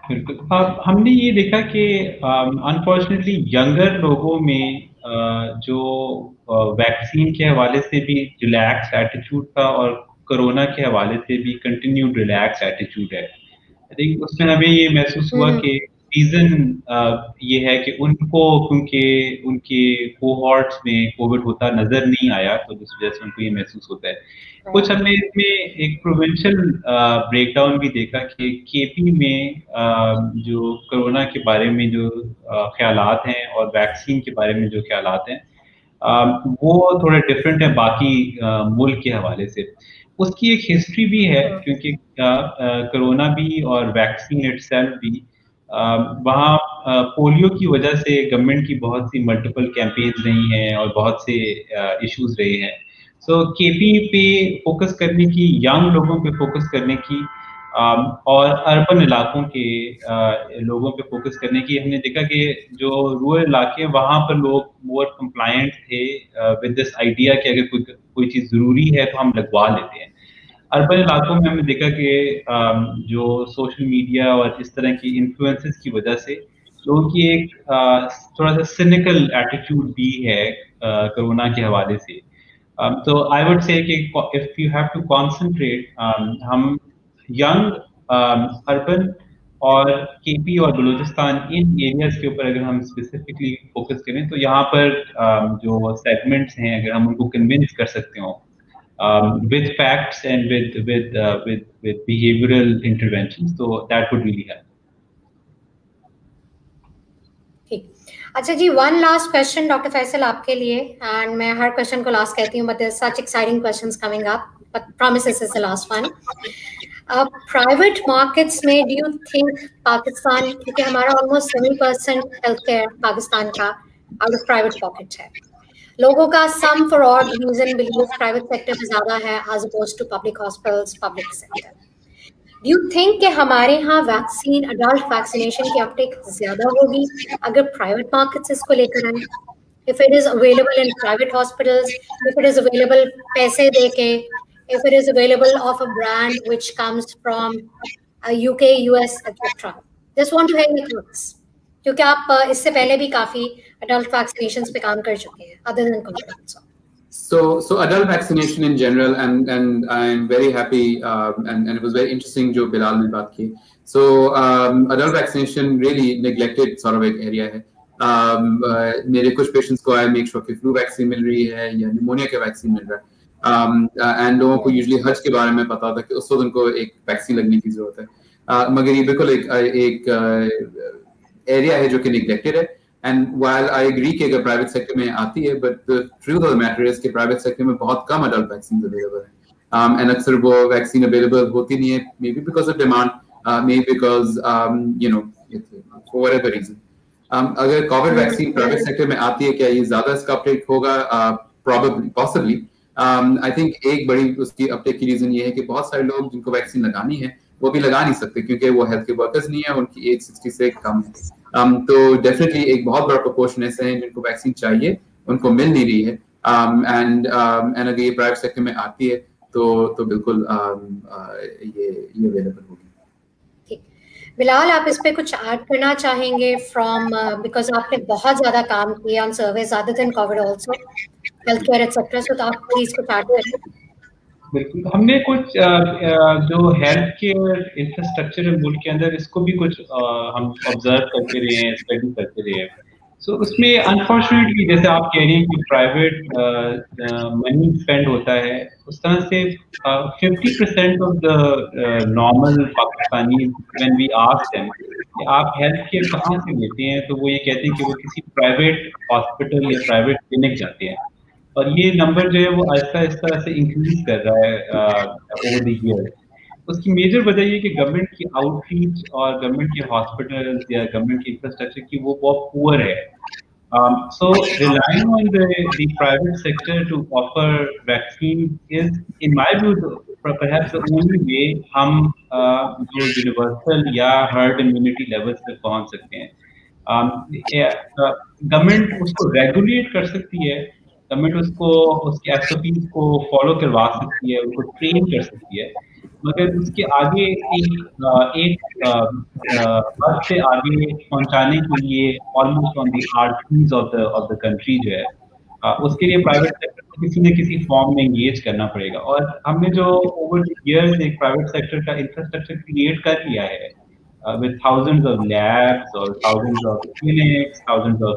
बिल्कुल, हमने ये देखा कि अनफॉर्चुनेटली यंगर लोगों में जो वैक्सीन के हवाले से भी रिलैक्स एटीट्यूड था और कोरोना के हवाले से भी कंटिन्यूड रिलैक्स एटीट्यूड है। आई थिंक उसमें हमें ये महसूस हुआ कि रीजन ये है कि उनको क्योंकि उनके कोहॉर्ट्स में कोविड होता नजर नहीं आया, तो जिस वजह से उनको ये महसूस होता है। कुछ हमने इसमें एक प्रोविंशियल ब्रेकडाउन भी देखा कि KP में जो कोरोना के बारे में जो ख्यालात हैं और वैक्सीन के बारे में जो ख्यालात हैं वो थोड़े डिफरेंट है बाकी मुल्क के हवाले से। उसकी एक हिस्ट्री भी है, क्योंकि कोरोना भी और वैक्सीन इटसेल्फ भी वहाँ पोलियो की वजह से गवर्नमेंट की बहुत सी मल्टीपल कैंपेन्स रही हैं और बहुत से इश्यूज रहे हैं। सो KP पे फोकस करने की, यंग लोगों पे फोकस करने की और अर्बन इलाकों के लोगों पे फोकस करने की, हमने देखा कि जो रूरल इलाके हैं वहाँ पर लोग मोर कंप्लायंट थे विद दिस आइडिया कि अगर कोई चीज़ ज़रूरी है तो हम लगवा लेते हैं। अर्बन इलाकों में हमने देखा कि जो सोशल मीडिया और इस तरह की इन्फ्लुएंसेस की वजह से लोगों की एक थोड़ा सा सिनिकल एटीट्यूड भी है कोरोना के हवाले से। तो आई वुड से कि if you have to concentrate, हम यंग अर्बन और KP और बलूचिस्तान इन एरियाज के ऊपर अगर हम स्पेसिफिकली फोकस करें तो यहाँ पर जो सेगमेंट्स हैं अगर हम उनको कन्विंस कर सकते हो with facts and with behavioral interventions, so that would really help. ठीक, अच्छा जी, one last question doctor Faisal आपके लिए, एंड मैं हर क्वेश्चन को लास्ट कहती हूँ, but there such exciting questions coming up, but promise this is the last one. Private markets में डू यू थिंक पाकिस्तान, क्योंकि हमारा ऑलमोस्ट 70% हेल्थ केयर पाकिस्तान का आउट ऑफ प्राइवेट पॉकेट है, लोगों का some for odd reason believe private sector में ज्यादा है as opposed to public hospitals, public sector. Do you think कि हमारे यहाँ वैक्सीन, अडल्ट वैक्सीनेशन की अपटेक ज्यादा होगी अगर प्राइवेट मार्केट्स इसको लेकर आए? If it is available in private hospitals, if it is available पैसे दे के if it is available of a brand which comes from UK, US, etc. Just want to hear your thoughts. क्योंकि आप इससे पहले भी काफी adult vaccinations पे काम कर चुके हैं, other than COVID also. So adult vaccination in general, and I'm very happy, and it was very interesting जो बिलाल ने बात की. So adult vaccination really neglected sort of एक area है. मेरे कुछ पेशेंट्स को आई मेक श्योर कि फ्लू वैक्सीन मिल रही है या निमोनिया के वैक्सीन मिल रहा है, एंड लोगों को यूजुअली हज के बारे में पता होता है कि उस वक्त उनको एक वैक्सीन लगने की जरूरत है, मगर ये बिल्कुल एक एरिया है जो कि निग्लेक्टेड है. एंड व्हाइल आई एग्री कि अगर प्राइवेट सेक्टर में आती है, but the truth of the matter is कि प्राइवेट सेक्टर में बहुत कम अडल्ट वैक्सीन अवेलेबल है, एंड अक्सर वो वैक्सीन अवेलेबल होती नहीं है, maybe because of demand, maybe because you know for whatever reason. अगर कोविड वैक्सीन प्राइवेट सेक्टर में आती है, क्या ये ज्यादा इसका अपटेक होगा? Probably, possibly. आई थिंक एक बड़ी उसकी अपटेक की रीजन ये है कि बहुत सारे लोग जिनको वैक्सीन लगानी है वो भी लगा नहीं सकते क्योंकि वो हेल्थ के वर्कर्स नहीं है, उनकी एज 60 से कम है. तो डेफिनेटली एक बहुत बड़ा प्रोपोर्शन ऐसे हैं जिनको वैक्सीन चाहिए, उनको मिल नहीं रही है, एंड अगर ये प्राइवेट सेक्टर में आती है तो बिल्कुल ये अवेलेबल होगी. बिलाल, आप इस पे कुछ ऐड करना चाहेंगे फ्रॉम, बिकॉज आपने बहुत ज्यादा काम किया on service other than covid also, health care etcetera, so आप प्लीज कुछ ऐड करें. बिल्कुल, हमने कुछ जो हेल्थ केयर इंफ्रास्ट्रक्चर है मुल्क के अंदर, इसको भी कुछ हम ऑब्जर्व करते रहे हैं, स्टडी करते रहे हैं. सो उसमें अनफॉर्चुनेटली जैसे आप कह रही हैं कि प्राइवेट मनी स्पेंड होता है, उस तरह से 50% ऑफ द नॉर्मल पाकिस्तानी व्हेन वी आस्क देम कि आप हेल्थ केयर कहाँ से लेते हैं, तो वो ये कहते हैं कि वो किसी प्राइवेट हॉस्पिटल या प्राइवेट क्लिनिक जाते हैं. और ये नंबर जो है वो आहिस्ता आहिस्ता से इंक्रीज कर रहा है ओवर द ईयर. उसकी मेजर वजह ये कि गवर्नमेंट की आउटरीच और गवर्नमेंट के हॉस्पिटल्स या गवर्नमेंट की इंफ्रास्ट्रक्चर की वो बहुत पुअर है. So relying on the private sector to offer vaccine is, in my view, perhaps the only way हम जो यूनिवर्सल या हर्ड इम्यूनिटी लेवल्स पे पहुंच सकते हैं. गवर्नमेंट उसको रेगुलेट कर सकती है, गवर्नमेंट उसको उसके एसओपीज को फॉलो करवा सकती है, उसको ट्रेन कर सकती है, मगर उसके आगे एक हद से आगे पहुंचाने के लिए almost on the arteries of the country जो है, उसके लिए प्राइवेट सेक्टर को किसी न किसी फॉर्म में एंगेज करना पड़ेगा. और हमने जो ओवर द इयर्स एक प्राइवेट सेक्टर का इंफ्रास्ट्रक्चर क्रिएट कर लिया है with thousands of labs or thousands of clinics, thousands of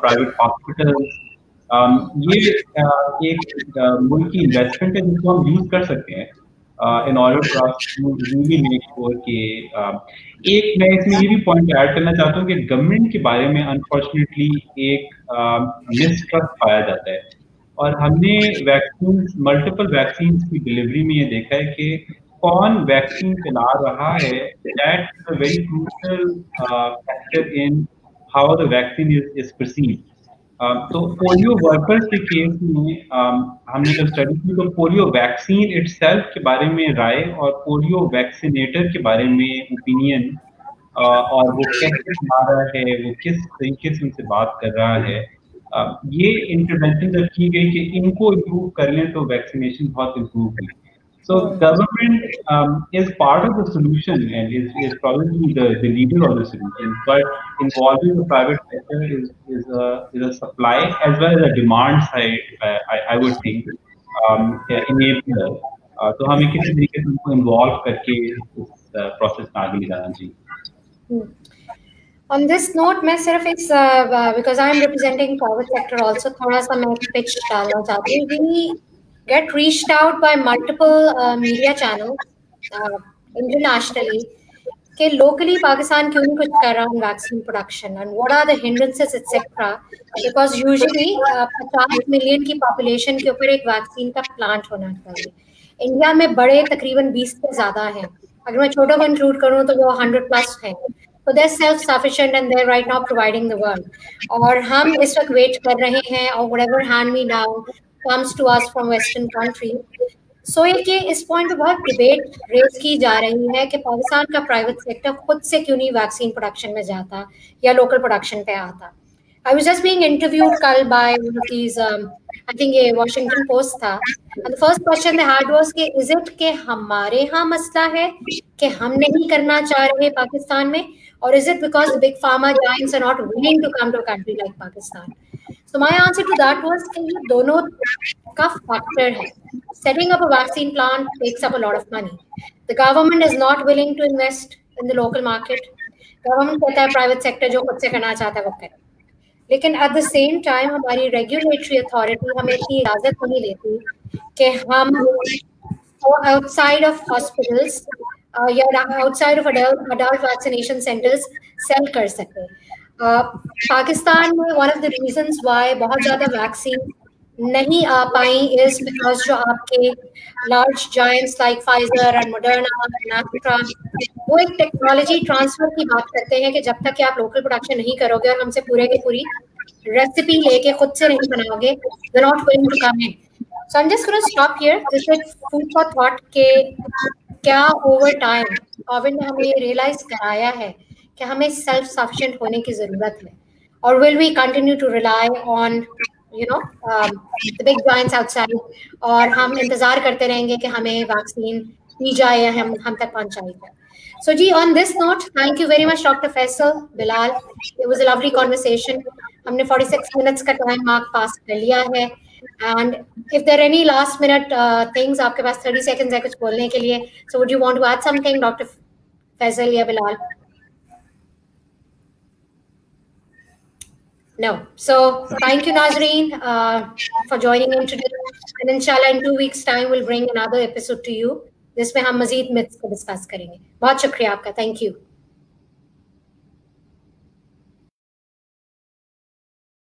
private hospitals, ये एक मुल्क की इन्वेस्टमेंट है जिसको हम यूज कर सकते हैं in order for us to really make sure कि एक मैं इसमें ये भी पॉइंट ऐड करना चाहता हूँ कि गवर्नमेंट के बारे में अनफॉर्चुनेटली एक मिसट्रस्ट पाया जाता है. और हमने वैक्सीन, मल्टीपल वैक्सीन की डिलीवरी में ये देखा है कि कौन वैक्सीन पिला रहा है, that is a very crucial factor in how the vaccine is perceived. तो पोलियो वर्कर्स के केस में हमने जब स्टडी की तो पोलियो वैक्सीन इटसेल्फ के बारे में राय और पोलियो वैक्सीनेटर के बारे में ओपिनियन, और वो कैसे बना रहा है, वो किस तरीके से उनसे बात कर रहा है, ये इंटरवेंशन जब की गई कि इनको इम्प्रूव कर लें तो वैक्सीनेशन बहुत इम्प्रूव हुई. So government is part of the solution and is probably the leader of the solution, but involving the private sector is a supply as well as a demand side. I would think enabler. तो हमें किसी तरीके से उनको involve करके इस process में आगे ले जाना चाहिए. On this note, मैं सिर्फ इस because I am representing private sector also, थोड़ा सा मैं pitch डालना चाहती हूँ. We get reached out by multiple media channels internationally कि locally पाकिस्तान क्यों नहीं कुछ कर रहा है vaccine production and what are the hindrances etc. because usually 50 million की पॉपुलेशन के ऊपर एक वैक्सीन का प्लांट होना चाहिए. इंडिया में बड़े तकरीबन 20 से ज्यादा हैं, अगर मैं छोटा को इंक्लूड करूँ तो वो 100+ हैं. So they're self-sufficient and they're right now providing the world. और हम इस वक्त वेट कर रहे हैं और whatever hand me down comes to us from Western country. So ये इस पॉइंट पे बहुत डिबेट रेज की जा रही है कि पाकिस्तान का प्राइवेट सेक्टर खुद से क्यों नहीं वैक्सीन प्रोडक्शन में जाता या लोकल प्रोडक्शन पे आता. I was just being interviewed kal by one of these, I think ये Washington Post था, and the first question they had was कि is it कि हमारे यहाँ मसला है कि हम नहीं करना चाह रहे पाकिस्तान में, or is it because the big pharma giants are not willing to come to a country like Pakistan? So my answer to that was कि ये दोनों का factor है. Setting up a vaccine plant takes up a lot of money. The government is not willing to invest in the local market. Government कहता है private sector जो खुद से करना चाहता है वो करे. लेकिन at the same time हमारी regulatory authority हमें इतनी इजाजत नहीं देती कि हम outside of hospitals या outside of adult vaccination centers sell कर सके. पाकिस्तान में one of the reasons why बहुत ज़्यादा vaccine नहीं आ पाई is because जो आपके large giants like Pfizer and Moderna and Astra वो एक टेक्नोलॉजी ट्रांसफर की बात करते हैं कि जब तक कि आप लोकल प्रोडक्शन नहीं करोगे और हमसे पूरे की पूरी रेसिपी लेके खुद से नहीं बनाओगे, they're not willing to come in. So I'm just going to stop here. This is food for thought के क्या over time कोविड ने हमें रियलाइज कराया है कि हमें सेल्फ सफिशिएंट होने की जरूरत है, और will we continue to rely on the big giants outside, और हम इंतजार करते रहेंगे कि हमें वैक्सीन दी जाए या हम तक पहुंचाई जाए. So ji, on this note, thank you very much Dr. Faisal, Bilal. It was a lovely conversation. हमने 46 minutes का टाइम मार्क पास कर लिया है, and if there are any last minute things, आपके पास 30 seconds है कुछ बोलने के लिए. So would you want to add something, Dr. Faisal या Bilal? No. So thank you Nazreen for joining in today, and inshallah in 2 weeks time we'll bring another episode to you जिसमें हम मजीद myths को discuss करेंगे. बहुत शुक्रिया आपका. Thank you.